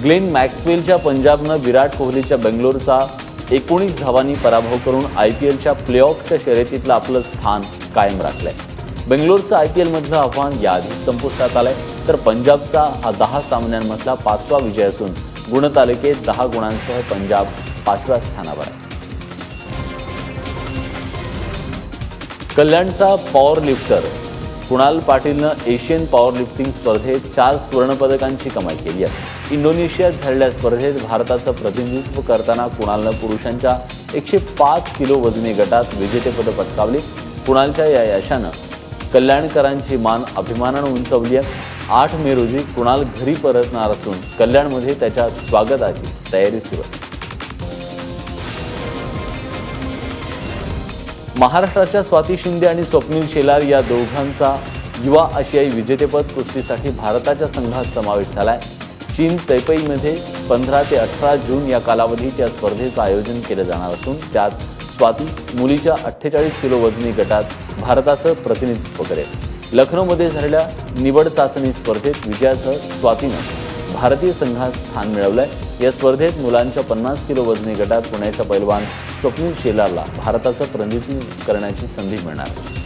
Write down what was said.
Glenn मॅक्सवेलच्या पंजाबनं विराट कोहलीच्या बेंगलोरचा 19 धावांनी पराभव करून IPLच्या प्लेऑफच्या शर्यतीतलं आपलं स्थान कायम राखलंय। बेंगलोरचं IPLमधलं आव्हान याआधी संपुष्टात आलंय, तर पंजाबचा हा 10 सामन्यांमधला 5वा विजय असून गुणतालिकेत 10 गुणांसह पंजाब 5व्या स्थानावर आहे। कल्याणचा पॉवर लिफ्टर कुणाल पाटीलनं एशियन पॉवर लिफ्टिंग स्पर्धेत 4 सुवर्णपदकांची कमाई केली आहे। इंडोनेशियात झालेल्या स्पर्धेत भारताचं प्रतिनिधित्व करताना कुणालनं पुरुषांच्या 105 किलो वजनी गटात विजेतेपद पटकावली। कुणालच्या या यशानं कल्याणकरांची मान अभिमानानं उंचावली आहे। 8 मे रोजी कुणाल घरी परतणार असून कल्याणमध्ये त्याच्या स्वागताची तयारी सुरू आहे। महाराष्ट्राच्या स्वाती शिंदे आणि स्वप्नील शेलार या दोघांचा युवा आशियाई विजेतेपद कुस्तीसाठी भारताच्या संघात समावेश झालाय। चीन तैपेईमध्ये 15 ते 18 जून या कालावधीत या स्पर्धेचं आयोजन केलं जाणार असून त्यात स्वाती मुलीच्या 48 किलो वजनी गटात भारताचं प्रतिनिधित्व करेल। लखनौमध्ये झालेल्या निवड चाचणी स्पर्धेत विजयासह स्वातीनं भारतीय संघात स्थान मिळवलंय। या स्पर्धेत मुलांच्या 50 किलो वजनी गटात पुण्याच्या पैलवान स्वप्नील शेलारला भारताचं प्रतिनिधित्व करण्याची संधी मिळणार आहे।